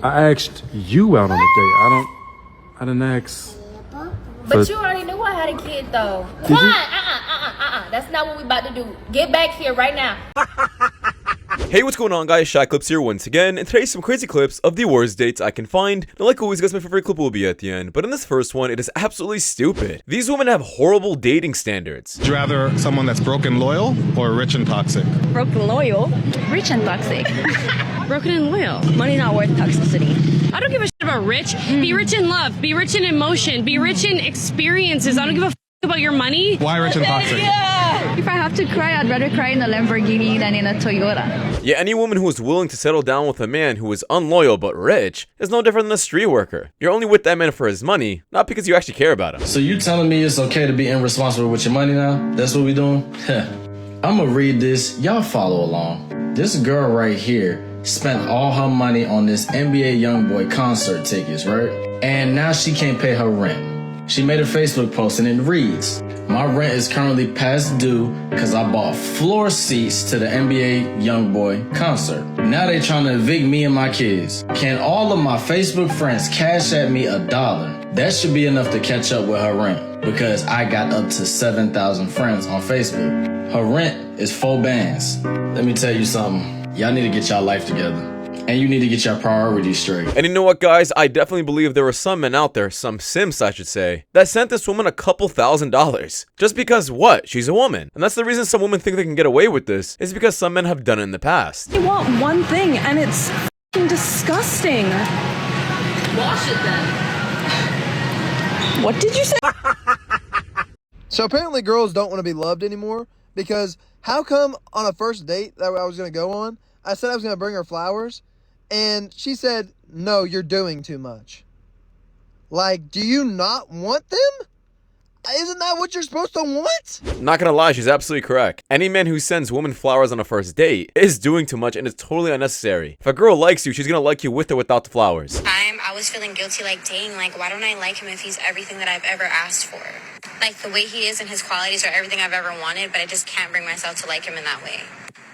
I asked you out on a date. I didn't ask. But you already knew I had a kid, though. Come on, that's not what we about to do. Get back here right now. Hey, what's going on, guys? Shak-Clips here once again, and today's some crazy clips of the worst dates I can find. Now, like always, guys, my favorite clip will be at the end, but in this first one, it is absolutely stupid. These women have horrible dating standards. Would you rather someone that's broken loyal or rich and toxic? Broken loyal, rich and toxic. Broken and loyal, money not worth toxicity. I don't give a shit about rich. Be rich in love, be rich in emotion, be rich in experiences. I don't give a about your money. Why rich and toxic? If I have to cry, I'd rather cry in a Lamborghini than in a Toyota. Yeah, any woman who is willing to settle down with a man who is unloyal but rich is no different than a street worker. You're only with that man for his money, not because you actually care about him. So you telling me it's okay to be irresponsible with your money now? That's what we doing? I'ma read this, y'all follow along. This girl right here spent all her money on this NBA YoungBoy concert tickets, right? And now she can't pay her rent. She made a Facebook post and it reads, "My rent is currently past due because I bought floor seats to the NBA YoungBoy concert. Now they trying to evict me and my kids. Can all of my Facebook friends cash at me $1? That should be enough to catch up with her rent because I got up to 7,000 friends on Facebook. Her rent is 4 bands. Let me tell you something. Y'all need to get y'all life together. And you need to get your priorities straight." And you know what, guys? I definitely believe there were some men out there, some simps I should say, that sent this woman a couple $1,000s. Just because what? She's a woman. And that's the reason some women think they can get away with this, is because some men have done it in the past. They want one thing, and it's f***ing disgusting. Wash it then. What did you say? So apparently girls don't want to be loved anymore, because how come on a first date that I was going to go on, I said I was going to bring her flowers, and she said, "No, you're doing too much." Like, do you not want them? Isn't that what you're supposed to want? Not gonna lie, she's absolutely correct. Any man who sends women flowers on a first date is doing too much and it's totally unnecessary. If a girl likes you, she's gonna like you with or without the flowers. I was feeling guilty, like, dang, like, why don't I like him if he's everything that I've ever asked for? Like, the way he is and his qualities are everything I've ever wanted, but I just can't bring myself to like him in that way.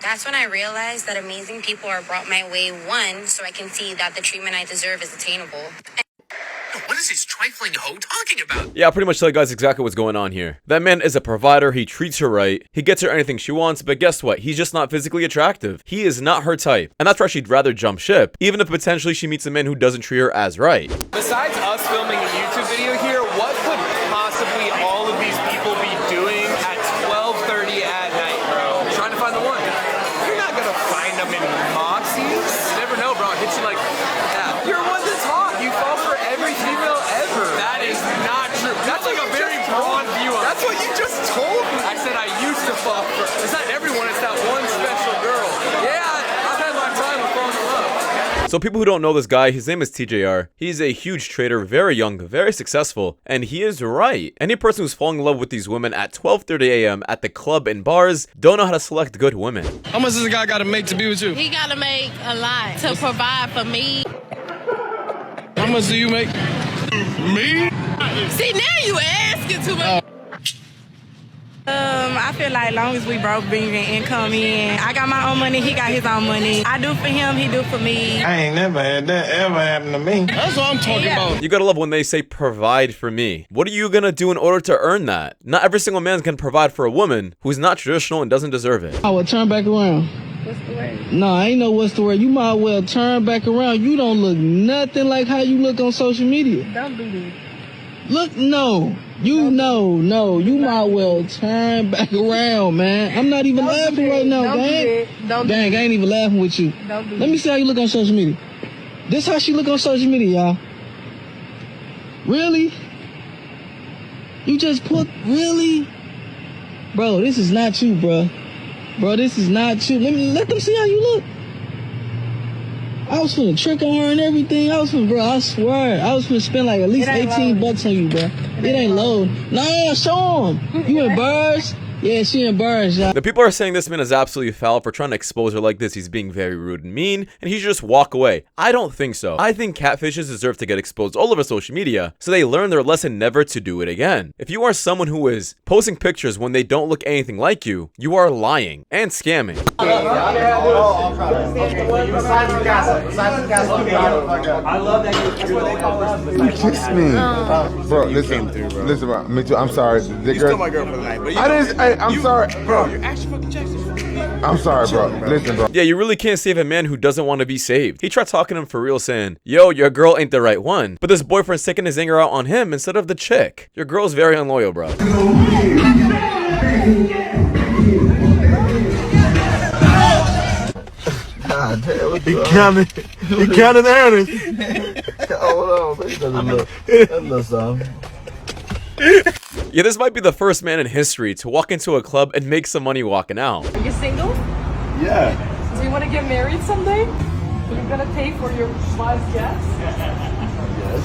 That's when I realized that amazing people are brought my way, one, so I can see that the treatment I deserve is attainable. What is this trifling hoe talking about? Yeah, I'll pretty much tell you guys exactly what's going on here. That man is a provider, he treats her right, he gets her anything she wants, but guess what? He's just not physically attractive. He is not her type, and that's why she'd rather jump ship, even if potentially she meets a man who doesn't treat her as right. Besides us filming a YouTube video here, what could possibly all of these people be doing at 12:30 at night, bro? Trying to find the one. You're not gonna find them in Moxie's. You never know, bro. It hits you like, yeah. You're one to talk. You fall for every female ever. That is not true. That's like a very broad view of it. That's what you just told me. I said I used to fall for. It's not everyone. It's that one special girl. Yeah, I've had my time of falling in love. So people who don't know this guy, his name is TJR. He's a huge trader, very young, very successful, and he is right. Any person who's falling in love with these women at 12:30 a.m. at the club and bars don't know how to select good women. How much does a guy got to make to be with you? He gotta make a lot to provide for me. How much do you make? Me? See, now you asking too much. I feel like long as we both bringing income in, I got my own money, he got his own money. I do for him, he do for me. I ain't never had that ever happen to me. That's what I'm talking about. You gotta love when they say provide for me. What are you gonna do in order to earn that? Not every single man can provide for a woman who's not traditional and doesn't deserve it. I will turn back around. What's the word? No, I ain't know what's the word. You might well turn back around. You don't look nothing like how you look on social media. Don't do this. Look, no. You might well turn back around, man. I'm not even laughing right now, gang. Gang, I ain't even laughing with you. Let me see how you look on social media. This how she look on social media, y'all. Really? You just put, really? Bro, this is not you, bro. Bro, this is not you. Let them see how you look. I was finna trick on her and everything. Bro, I swear, I was finna spend like at least 18 bucks on you, bro. It ain't low. Nah, show them. You in bars? Yeah, she embarrassed, y'all. The people are saying this man is absolutely foul for trying to expose her like this. He's being very rude and mean, and he should just walk away. I don't think so. I think catfishes deserve to get exposed all over social media so they learn their lesson never to do it again. If you are someone who is posting pictures when they don't look anything like you, you are lying and scamming. I love that you kissed me. Bro, listen, listen, bro. Me too. I'm sorry. You stole my girl for the night, but I'm sorry. Bro, you're actually fucking Jackson. I'm sorry, bro. Listen, bro. Yeah, you really can't save a man who doesn't want to be saved. He tried talking to him for real, saying, yo, your girl ain't the right one. But this boyfriend's taking his anger out on him instead of the chick. Your girl's very unloyal, bro. God damn, he counted Ernest. Hold on, man. That looks something. Yeah, this might be the first man in history to walk into a club and make some money walking out. Are you single? Yeah. Do you want to get married someday? Are you gonna pay for your wife's gas? Yes.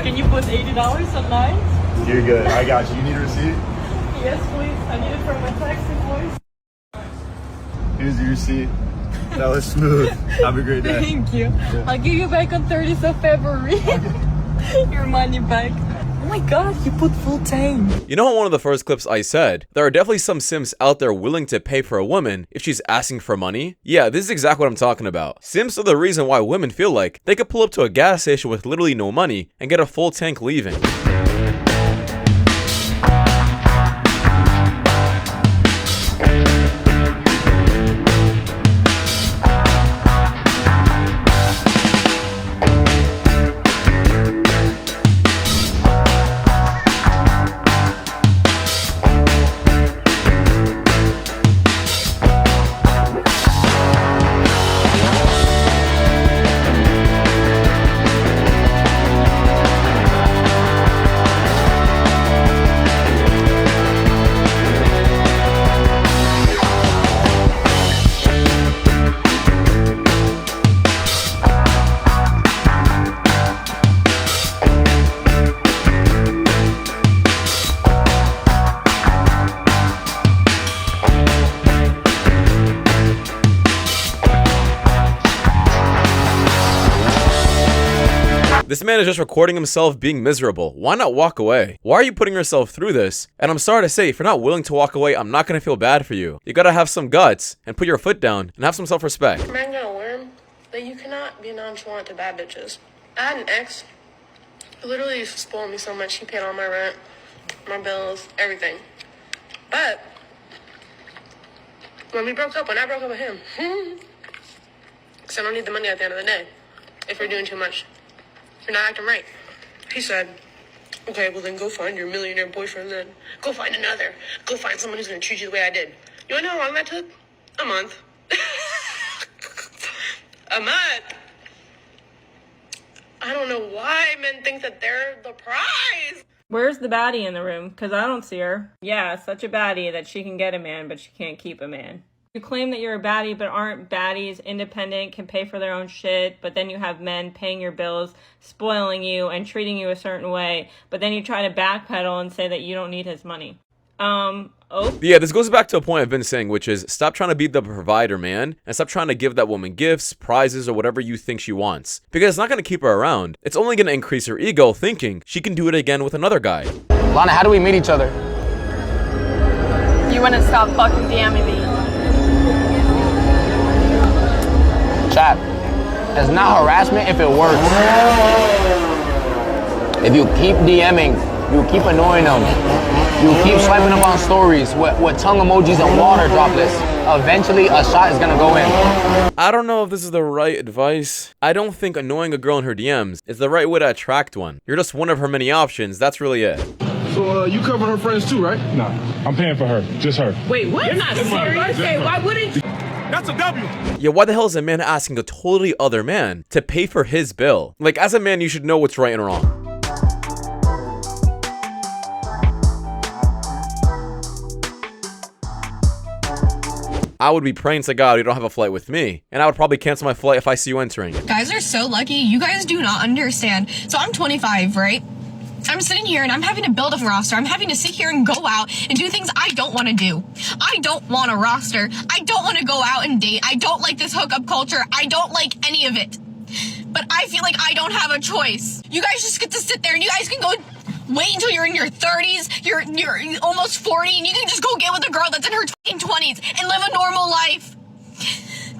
Can you put $80 on mine? You're good. I got you. You need a receipt? Yes, please. I need it for my tax invoice. Here's your receipt. That was smooth. Have a great day. Thank you. Yeah. I'll give you back on 30th of February. Your money back. Oh my god, you put full tank. You know, in one of the first clips I said, there are definitely some simps out there willing to pay for a woman if she's asking for money. Yeah, this is exactly what I'm talking about. Simps are the reason why women feel like they could pull up to a gas station with literally no money and get a full tank leaving. This man is just recording himself being miserable. Why not walk away? Why are you putting yourself through this? And I'm sorry to say, if you're not willing to walk away, I'm not gonna feel bad for you. You gotta have some guts and put your foot down and have some self-respect. Man gonna learn that you cannot be nonchalant to bad bitches. I had an ex who literally used to spoil me so much. He paid all my rent, my bills, everything. But when I broke up with him, because I don't need the money at the end of the day if you're doing too much. You're not acting right. He said, okay, well then go find your millionaire boyfriend then. Go find another. Go find someone who's gonna treat you the way I did. You wanna know how long that took? A month. A month. I don't know why men think that they're the prize. Where's the baddie in the room? Because I don't see her. Yeah, such a baddie that she can get a man, but she can't keep a man. You claim that you're a baddie, but aren't baddies independent, can pay for their own shit, but then you have men paying your bills, spoiling you, and treating you a certain way, but then you try to backpedal and say that you don't need his money. Yeah, this goes back to a point I've been saying, which is stop trying to be the provider, man, and stop trying to give that woman gifts, prizes, or whatever you think she wants. Because it's not going to keep her around. It's only going to increase her ego thinking she can do it again with another guy. Lana, how do we meet each other? You want to stop fucking DMing me? Chat, it's not harassment if it works. If you keep DMing, you keep annoying them, you keep swiping them on stories with tongue emojis and water droplets, eventually a shot is gonna go in. I don't know if this is the right advice. I don't think annoying a girl in her DMs is the right way to attract one. You're just one of her many options, that's really it. So you cover her friends too, right? Nah, I'm paying for her, just her. Wait, what? You're not serious? Okay, why wouldn't you? That's a W. Yeah, why the hell is a man asking a totally other man to pay for his bill? Like, as a man, you should know what's right and wrong. I would be praying to God you don't have a flight with me, and I would probably cancel my flight if I see you entering. Guys are so lucky. You guys do not understand. So I'm 25, right? I'm sitting here and I'm having to build a roster. I'm having to sit here and go out and do things I don't want to do. I don't want a roster. I don't want to go out and date. I don't like this hookup culture. I don't like any of it. But I feel like I don't have a choice. You guys just get to sit there and you guys can go wait until you're in your 30s, you're almost 40, and you can just go get with a girl that's in her 20s and live a normal life.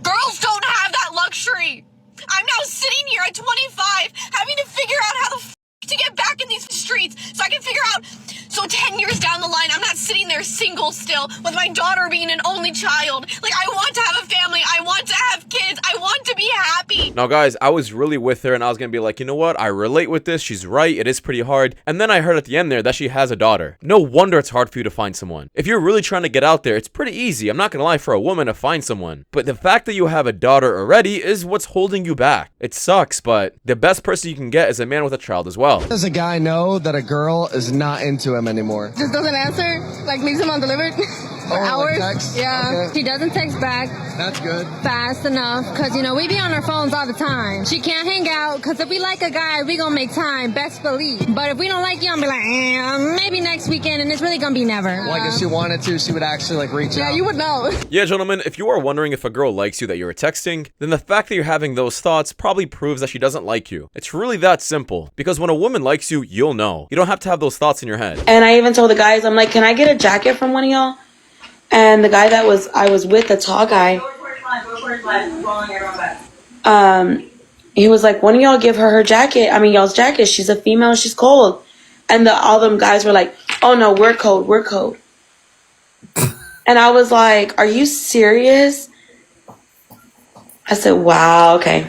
Girls don't have that luxury. I'm now sitting here at 25 having to figure out how to get back in these streets so I can figure out, so 10 years down the line, I'm not sitting there single still with my daughter being an only child. Like, I want to have a family. I want to have kids. I want to be happy. Now, guys, I was really with her and I was gonna be like, you know what? I relate with this. She's right. It is pretty hard. And then I heard at the end there that she has a daughter. No wonder it's hard for you to find someone. If you're really trying to get out there, it's pretty easy. I'm not gonna lie, for a woman to find someone. But the fact that you have a daughter already is what's holding you back. It sucks, but the best person you can get is a man with a child as well. Does a guy know that a girl is not into him anymore? Just doesn't answer, like leaves him undelivered for hours. Like text? Yeah, Okay. she doesn't text back That's good. fast enough because you know we be on our phones all the time. She can't hang out because if we like a guy, we gonna make time, best believe. But if we don't like you, I'm be like, maybe next weekend, and it's really gonna be never. Like if she wanted to, she would actually like reach out. Yeah, you would know. Yeah, gentlemen, if you are wondering if a girl likes you that you're texting, then the fact that you're having those thoughts probably proves that she doesn't like you. It's really that simple. Because when a woman likes you, you'll know. You don't have to have those thoughts in your head. And I even told the guys, I'm like, can I get a jacket from one of y'all? And the guy that I was with, the tall guy, he was like, one of y'all give her jacket. I mean, y'all's jacket. She's a female. She's cold. And all them guys were like, oh no, we're cold. We're cold. And I was like, are you serious? I said, wow, okay.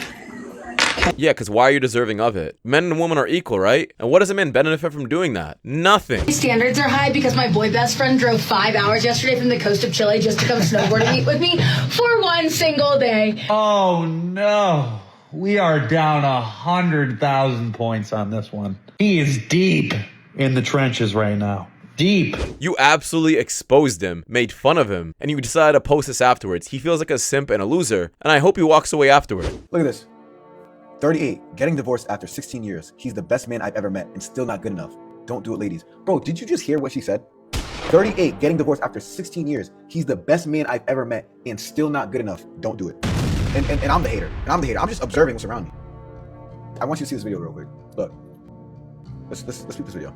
Yeah, because why are you deserving of it? Men and women are equal, right? And what does a man benefit from doing that? Nothing. Standards are high because my boy best friend drove 5 hours yesterday from the coast of Chile just to come snowboard and eat with me for one single day. Oh no. We are down 100,000 points on this one. He is deep in the trenches right now. Deep. You absolutely exposed him, made fun of him, and you decided to post this afterwards. He feels like a simp and a loser, and I hope he walks away afterward. Look at this. 38, getting divorced after 16 years. He's the best man I've ever met and still not good enough. Don't do it, ladies. Bro, did you just hear what she said? 38, getting divorced after 16 years. He's the best man I've ever met and still not good enough. Don't do it. And I'm the hater. I'm just observing what's around me. I want you to see this video real quick. Look. Let's peep this video.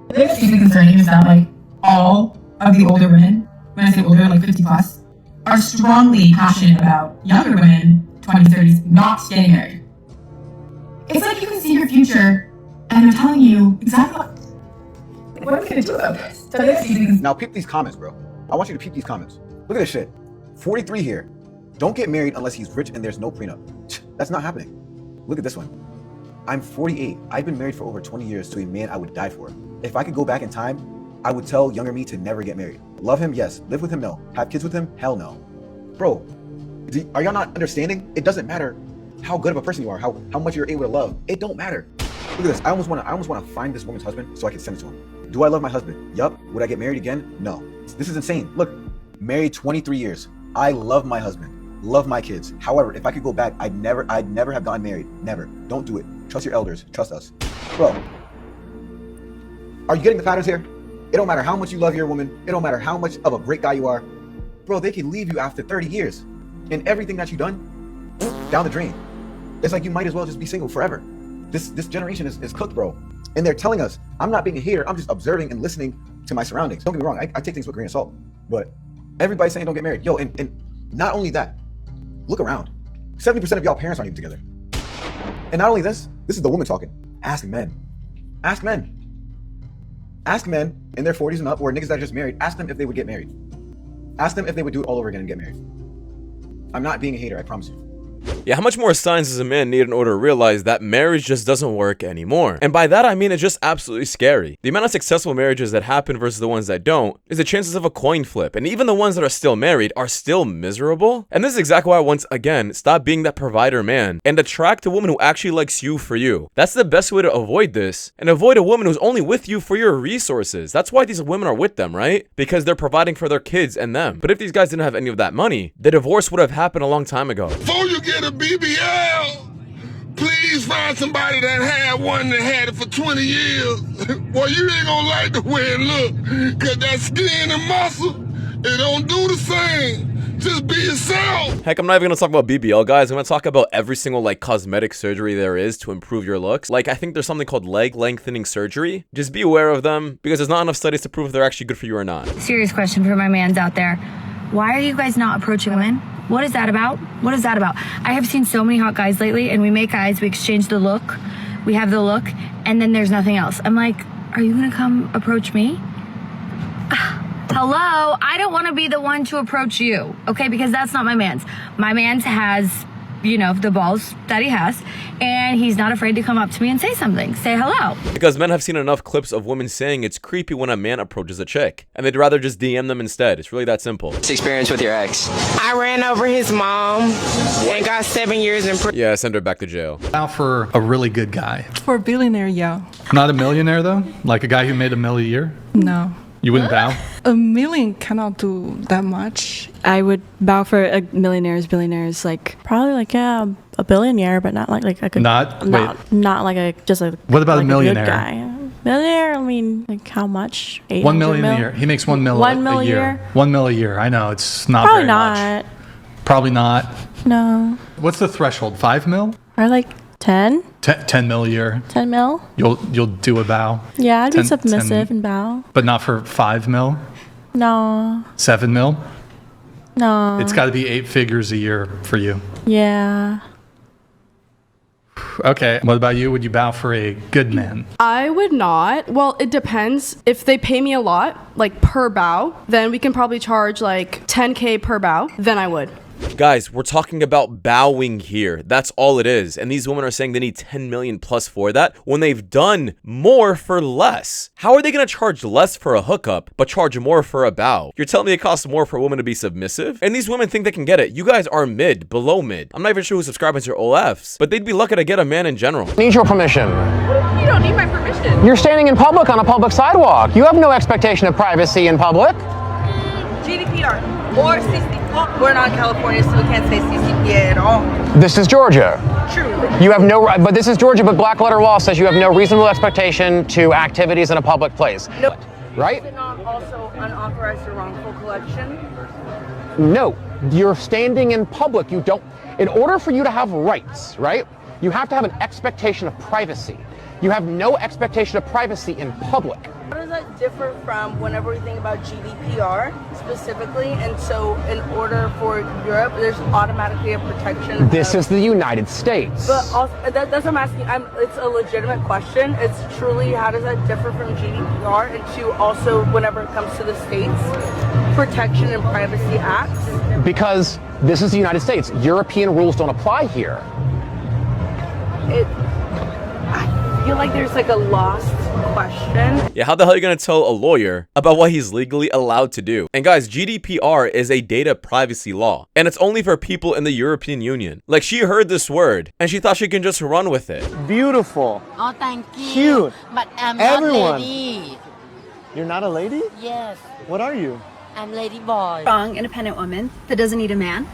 The biggest thing concerning is that like all of the older women, when I say older, like 50 plus, are strongly passionate about younger women, 20s, 30s, not getting married. It's like you can see your future and they're telling you exactly what are we gonna do about this? So this is now peep these comments, bro. I want you to peep these comments. Look at this shit. 43 here. Don't get married unless he's rich and there's no prenup. That's not happening. Look at this one. I'm 48. I've been married for over 20 years to a man I would die for. If I could go back in time, I would tell younger me to never get married. Love him, yes. Live with him, no. Have kids with him, hell no. Bro, are y'all not understanding? It doesn't matter how good of a person you are, how much you're able to love. It don't matter. Look at this. I almost want to find this woman's husband so I can send it to him. Do I love my husband? Yup. Would I get married again? No. This is insane. Look, married 23 years. I love my husband, love my kids. However, if I could go back, I'd never have gotten married. Never. Don't do it. Trust your elders. Trust us. Bro, are you getting the patterns here? It don't matter how much you love your woman. It don't matter how much of a great guy you are. Bro, they can leave you after 30 years and everything that you've done down the drain. It's like you might as well just be single forever. This generation is cooked, bro. And they're telling us, I'm not being a hater, I'm just observing and listening to my surroundings. Don't get me wrong, I take things with a grain of salt. But everybody's saying don't get married. Yo, and not only that, look around. 70% of y'all parents aren't even together. And not only this is the woman talking. Ask men. Ask men. Ask men in their 40s and up, or niggas that are just married, ask them if they would get married. Ask them if they would do it all over again and get married. I'm not being a hater, I promise you. Yeah, how much more signs does a man need in order to realize that marriage just doesn't work anymore? And by that, I mean it's just absolutely scary. The amount of successful marriages that happen versus the ones that don't is the chances of a coin flip. And even the ones that are still married are still miserable. And this is exactly why, once again, stop being that provider man and attract a woman who actually likes you for you. That's the best way to avoid this, and avoid a woman who's only with you for your resources. That's why these women are with them, right? Because they're providing for their kids and them. But if these guys didn't have any of that money, the divorce would have happened a long time ago. Before you get a BBL, please please find somebody that had one that had it for 20 years. Well, you ain't gonna like the way it look. Cause that skin and muscle, it don't do the same. Just be yourself. Heck, I'm not even gonna talk about BBL, guys. I'm gonna talk about every single, like, cosmetic surgery there is to improve your looks. Like, I think there's something called leg lengthening surgery. Just be aware of them, because there's not enough studies to prove if they're actually good for you or not. Serious question for my mans out there. Why are you guys not approaching women? What is that about? What is that about? I have seen so many hot guys lately, and we make eyes, we exchange the look, we have the look, and then there's nothing else. I'm like, are you gonna come approach me? Hello, I don't want to be the one to approach you, okay? Because that's not my man's. My man's has, you know, the balls that he has, and he's not afraid to come up to me and say something, say hello. Because men have seen enough clips of women saying it's creepy when a man approaches a chick, and they'd rather just DM them instead. It's really that simple. What's the experience with your ex? I ran over his mom and got 7 years in prison. Yeah, send her back to jail. Now for a really good guy. For a billionaire, yeah. Not a millionaire though? Like a guy who made $1 million a year? No. You wouldn't bow? $1 million cannot do that much. I would bow for a billionaires, like probably like a billionaire, but not like a good. Not like a just a. What about like a millionaire? A good guy. Millionaire. I mean, like how much? 1 million a year. He makes 1 million. 1 million a year. 1 million a year. I know it's not probably very not. much. Probably not. No. What's the threshold? 5 mil? Or like 10. 10 mil a year. 10 mil. You'll do a bow. Yeah, I'd be submissive and bow. But not for 5 mil. No. 7 mil. No. It's got to be 8 figures a year for you. Yeah. Okay. What about you? Would you bow for a good man? I would not. Well, it depends. If they pay me a lot, like per bow, then we can probably charge like 10K per bow. Then I would. Guys, we're talking about bowing here. That's all it is. And these women are saying they need 10 million plus for that when they've done more for less. How are they going to charge less for a hookup, but charge more for a bow? You're telling me it costs more for a woman to be submissive? And these women think they can get it. You guys are mid, below mid. I'm not even sure who's subscribing to your OFs, but they'd be lucky to get a man in general. Need your permission. You don't need my permission. You're standing in public on a public sidewalk. You have no expectation of privacy in public. GDPR or CC. We're not in California, so we can't say CCPA at all. This is Georgia. True. You have no right, but this is Georgia, but black letter law says you have no reasonable expectation to activities in a public place. No. Right? Is it not also unauthorized or wrongful collection? No. You're standing in public. You don't, in order for you to have rights, right? You have to have an expectation of privacy. You have no expectation of privacy in public. How does that differ from whenever we think about GDPR specifically? And so in order for Europe, there's automatically a protection. This is the United States. But also, that's what I'm asking. It's a legitimate question. It's truly, how does that differ from GDPR? And to also, whenever it comes to the states, Protection and Privacy Acts? Because this is the United States. European rules don't apply here. I feel like there's like a lost question. Yeah, how the hell are you gonna tell a lawyer about what he's legally allowed to do? And guys, GDPR is a data privacy law, and it's only for people in the European Union. Like, she heard this word, and she thought she can just run with it. Beautiful. Oh, thank you. Cute. But I'm Everyone. not lady. You're not a lady? Yes. What are you? I'm lady boy. Strong, independent woman that doesn't need a man.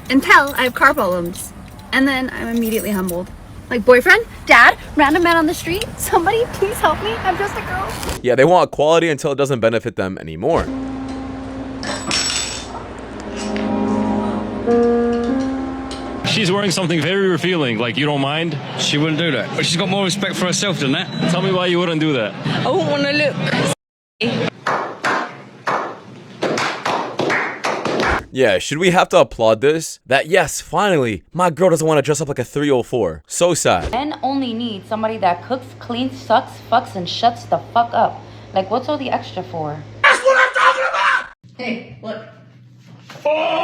Until I have car problems. And then I'm immediately humbled. Like, boyfriend, dad, random man on the street, somebody please help me, I'm just a girl. Yeah, they want equality until it doesn't benefit them anymore. She's wearing something very revealing, like, you don't mind? She wouldn't do that. But she's got more respect for herself than that. Tell me why you wouldn't do that. I wouldn't want to look. Yeah, should we have to applaud this? That yes, finally, my girl doesn't want to dress up like a 304. So sad. Men only need somebody that cooks, cleans, sucks, fucks, and shuts the fuck up. Like, what's all the extra for? That's what I'm talking about! Hey, look. Oh!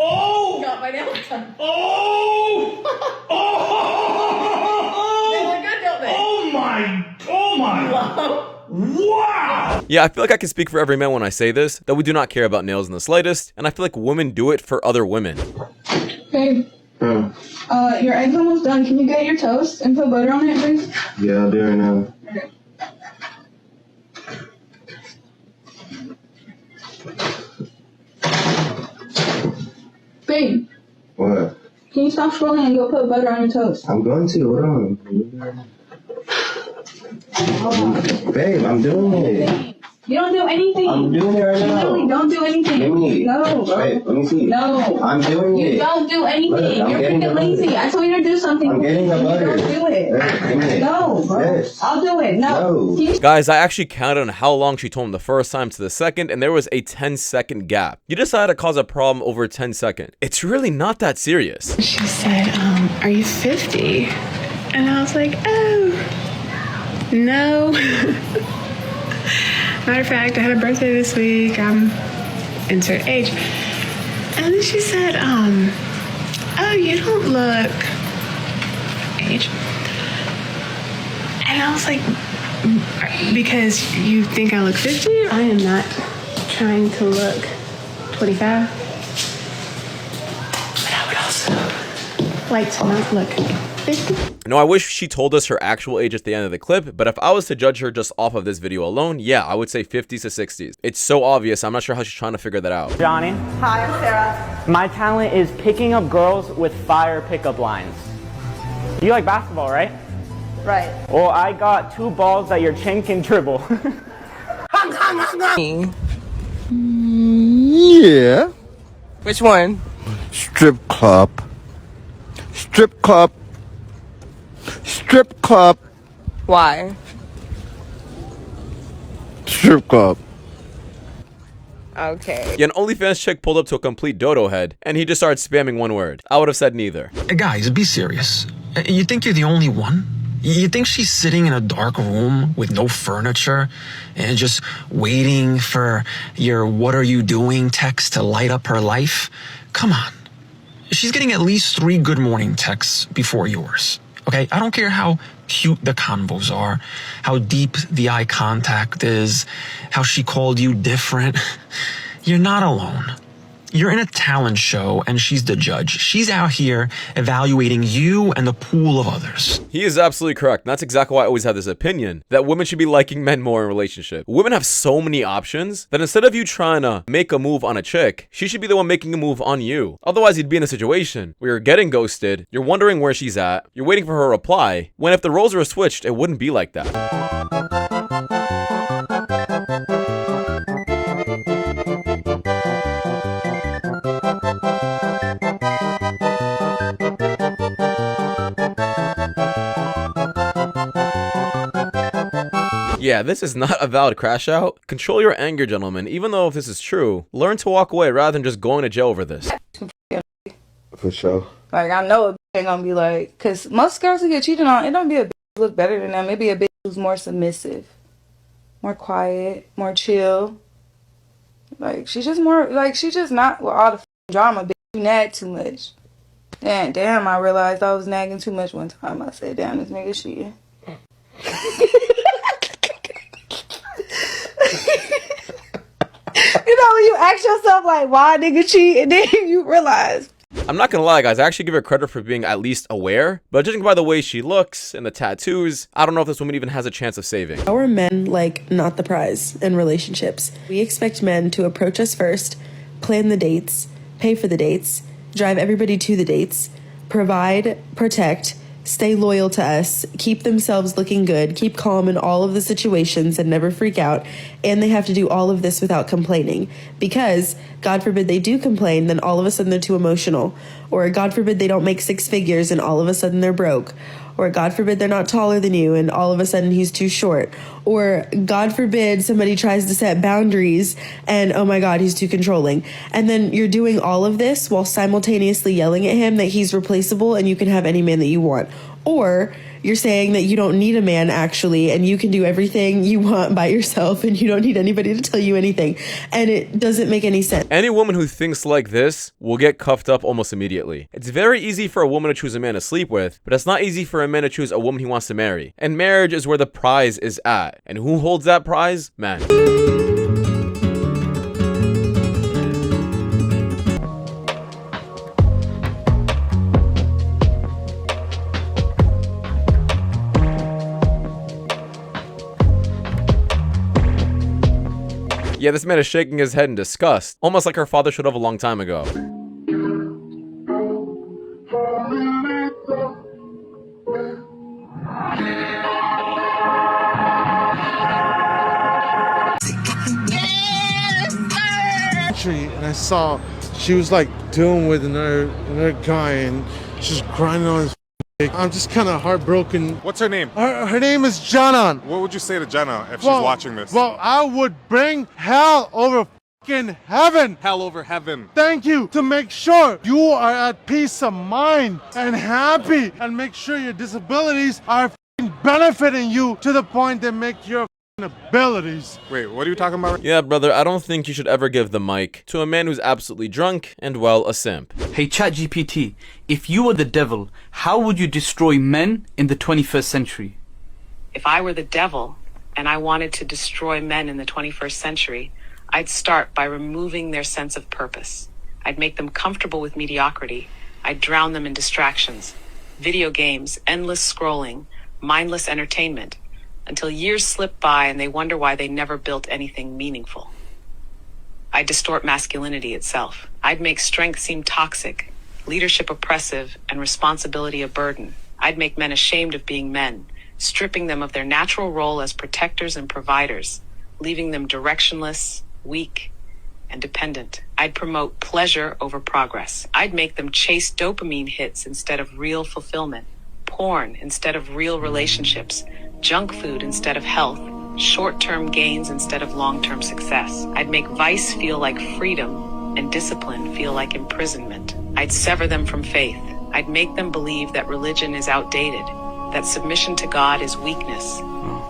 Oh! Got my nails done. Oh! Oh! They look good, don't they? Oh my! Oh my! Wow! Yeah, I feel like I can speak for every man when I say this, that we do not care about nails in the slightest, and I feel like women do it for other women. Babe, your egg's almost done. Can you get your toast and put butter on it, please? Yeah, I'll do it now. Okay. Babe. What? Can you you stop scrolling and you'll put butter on your toast? I'm going to. Hold on. Babe, I'm doing it. You don't do anything. I'm doing it right now. You literally don't do anything. No, bro. Babe, let me see. No. I'm doing it. You don't do anything. Look, You're freaking lazy. I told you to do something. I'm getting the butter. You don't do it. No, bro. Yes. I'll do it. No. Guys, I actually counted on how long she told him the first time to the second, and there was a 10-second gap. You decided to cause a problem over 10 seconds. It's really not that serious. She said, are you 50? And I was like, oh, no. Matter of fact, I had a birthday this week. I'm insert age. And then she said, oh, you don't look age. And I was like, because you think I look 50? I am not trying to look 25. But I would also like to not look 50. No, I wish she told us her actual age at the end of the clip, but if I was to judge her just off of this video alone, yeah, I would say 50s to 60s. It's so obvious, I'm not sure how she's trying to figure that out. Johnny. Hi, I'm Sarah. My talent is picking up girls with fire pickup lines. You like basketball, right? Right. Well, I got 2 balls that your chin can dribble. Yeah. Which one? Strip club. Strip club. Strip club. Why? Strip club. Okay. Yeah, an OnlyFans chick pulled up to a complete dodo head, and he just started spamming one word. I would have said neither. Guys, be serious. You think you're the only one? You think she's sitting in a dark room with no furniture and just waiting for your "what are you doing" text to light up her life? Come on. She's getting at least 3 good morning texts before yours. Okay? I don't care how cute the convos are, how deep the eye contact is, how she called you different. You're not alone. You're in a talent show and she's the judge. She's out here evaluating you and the pool of others. He is absolutely correct, and that's exactly why I always had this opinion, that women should be liking men more in relationships. Women have so many options that instead of you trying to make a move on a chick, she should be the one making a move on you. Otherwise, you'd be in a situation where you're getting ghosted, you're wondering where she's at, you're waiting for her reply, when if the roles were switched, it wouldn't be like that. Yeah, this is not a valid crash out. Control your anger, gentlemen. Even though if this is true, learn to walk away rather than just going to jail over this. For sure. Like, I know a bitch ain't gonna be like, because most girls who get cheated on, it don't be a bitch who look better than them. Maybe a bitch who's more submissive, more quiet, more chill. Like, she's just more, like, she's just not with all the drama. Bitch, you nag too much. And damn, I realized I was nagging too much one time. I said, damn, this nigga cheating. You know, when you ask yourself, like, why a nigga cheat, and then you realize. I'm not gonna lie, guys, I actually give her credit for being at least aware, but judging by the way she looks and the tattoos, I don't know if this woman even has a chance of saving. Our men like not the prize in relationships. We expect men to approach us first, plan the dates, pay for the dates, drive everybody to the dates, provide, protect, stay loyal to us, keep themselves looking good, keep calm in all of the situations and never freak out. And they have to do all of this without complaining. Because, God forbid they do complain, then all of a sudden they're too emotional. Or God forbid they don't make 6 figures and all of a sudden they're broke. Or God forbid they're not taller than you and all of a sudden he's too short. Or God forbid somebody tries to set boundaries and oh my God, he's too controlling. And then you're doing all of this while simultaneously yelling at him that he's replaceable and you can have any man that you want. Or you're saying that you don't need a man actually and you can do everything you want by yourself and you don't need anybody to tell you anything. And it doesn't make any sense. Any woman who thinks like this will get cuffed up almost immediately. It's very easy for a woman to choose a man to sleep with, but it's not easy for a man to choose a woman he wants to marry. And marriage is where the prize is at. And who holds that prize? Man. Yeah, this man is shaking his head in disgust, almost like her father should have a long time ago. I saw she was like dealing with another guy and just grinding on his dick. I'm just kind of heartbroken. What's her name? Her name is Janan. What would you say to Jenna if she's watching this? Well, I would bring hell over fucking heaven. Hell over heaven. Thank you, to make sure you are at peace of mind and happy, and make sure your disabilities are fucking benefiting you to the point they make your abilities. Wait, what are you talking about? Yeah, brother, I don't think you should ever give the mic to a man who's absolutely drunk and, well, a simp. Hey ChatGPT, if you were the devil, how would you destroy men in the 21st century? If I were the devil and I wanted to destroy men in the 21st century, I'd start by removing their sense of purpose. I'd make them comfortable with mediocrity. I'd drown them in distractions, video games, endless scrolling, mindless entertainment, until years slip by and they wonder why they never built anything meaningful. I'd distort masculinity itself. I'd make strength seem toxic, leadership oppressive, and responsibility a burden. I'd make men ashamed of being men, stripping them of their natural role as protectors and providers, leaving them directionless, weak, and dependent. I'd promote pleasure over progress. I'd make them chase dopamine hits instead of real fulfillment, porn instead of real relationships, junk food instead of health, short-term gains instead of long-term success. I'd make vice feel like freedom and discipline feel like imprisonment. I'd sever them from faith. I'd make them believe that religion is outdated, that submission to God is weakness,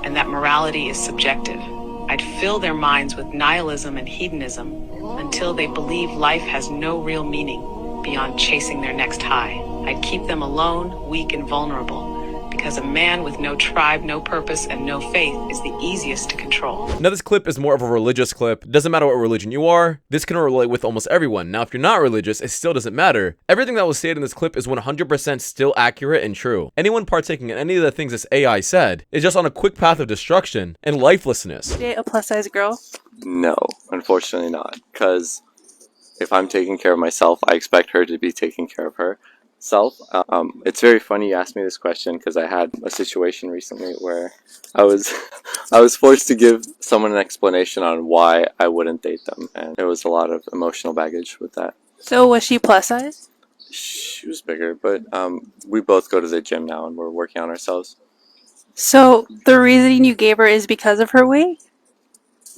and that morality is subjective. I'd fill their minds with nihilism and hedonism until they believe life has no real meaning beyond chasing their next high. I'd keep them alone, weak, and vulnerable, because a man with no tribe, no purpose, and no faith is the easiest to control. Now, this clip is more of a religious clip. Doesn't matter what religion you are, this can relate with almost everyone. Now, if you're not religious, it still doesn't matter. Everything that was said in this clip is 100% still accurate and true. Anyone partaking in any of the things this AI said is just on a quick path of destruction and lifelessness. Date a plus-size girl? No, unfortunately not. Because if I'm taking care of myself, I expect her to be taking care of herself. It's very funny you asked me this question because I had a situation recently where I was forced to give someone an explanation on why I wouldn't date them, and there was a lot of emotional baggage with that. So was she plus size? She was bigger, but we both go to the gym now and we're working on ourselves. So the reasoning you gave her is because of her weight?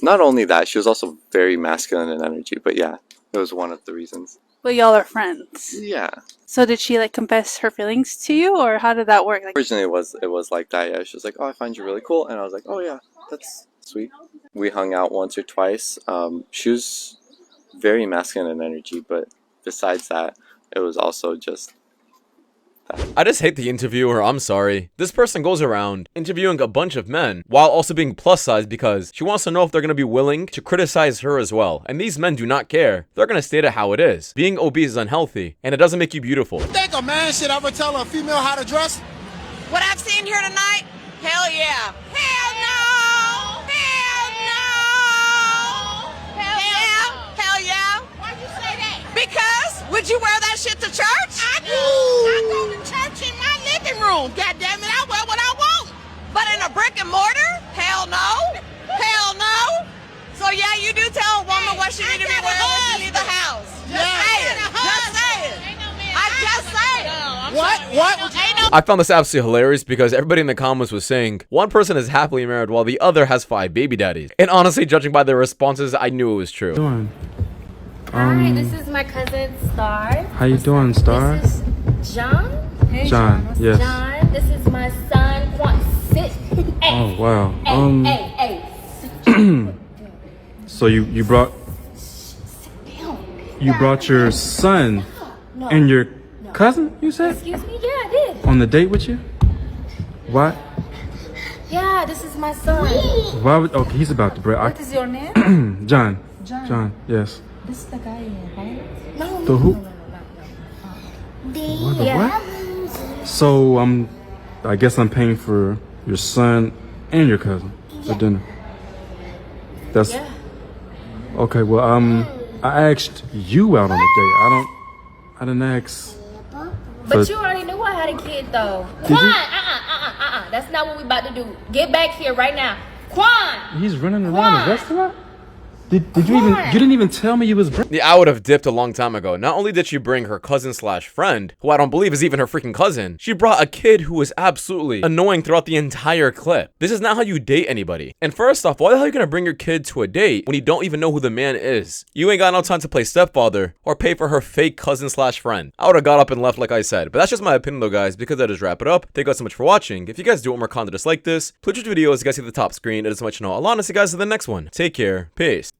Not only that, she was also very masculine in energy, but yeah, it was one of the reasons. But y'all are friends. Yeah. So did she like confess her feelings to you, or how did that work? Like, originally it was like that. Yeah, she was like, "Oh, I find you really cool," and I was like, "Oh yeah, that's sweet." We hung out once or twice. She was very masculine in energy, but besides that, it was also just I just hate the interviewer, I'm sorry. This person goes around interviewing a bunch of men while also being plus size because she wants to know if they're going to be willing to criticize her as well. And these men do not care. They're going to state it how it is. Being obese is unhealthy and it doesn't make you beautiful. Think a man should ever tell a female how to dress? What I've seen here tonight? Hell yeah. Hell no! Hell no! Hell yeah! Hell yeah! Why'd you say that? Because would you wear that shit to church? I do. I go to church in my living room. God damn it, I wear what I want. But in a brick and mortar? Hell no. Hell no. So yeah, you do tell a woman what she need to be wearing when she leave the house. Just saying. Just saying. I just saying. What? I found this absolutely hilarious because everybody in the comments was saying one person is happily married while the other has 5 baby daddies. And honestly, judging by their responses, I knew it was true. Hi, this is my cousin Star. How you doing, Star? This is John. Hey, John, yes. John, this is my son. Quan. Sit. Hey. Oh wow. Hey. So you brought your son and your cousin, you said? Excuse me? Yeah, I did. On the date with you? What? Yeah, this is my son. Why would? Okay, he's about to break. What is your name? John. John. John. Yes. This is the guy, right? No. The who? What? What? So I guess I'm paying for your son and your cousin for dinner. That's okay. Well, I asked you out on a date. I didn't ask. But you already knew I had a kid, though. Quan, that's not what we about to do. Get back here right now, Quan. He's running around the restaurant. Did you even? You didn't even tell me you was. Yeah, I would have dipped a long time ago. Not only did she bring her cousin/friend, who I don't believe is even her freaking cousin, she brought a kid who was absolutely annoying throughout the entire clip. This is not how you date anybody. And first off, why the hell are you gonna bring your kid to a date when you don't even know who the man is? You ain't got no time to play stepfather or pay for her fake cousin/friend. I would have got up and left like I said. But that's just my opinion though, guys, because that does wrap it up. Thank you guys so much for watching. If you guys do want more content just like this, please watch videos you guys see at the top screen. It is so much to know. I'll honestly see you guys in the next one. Take care. Peace.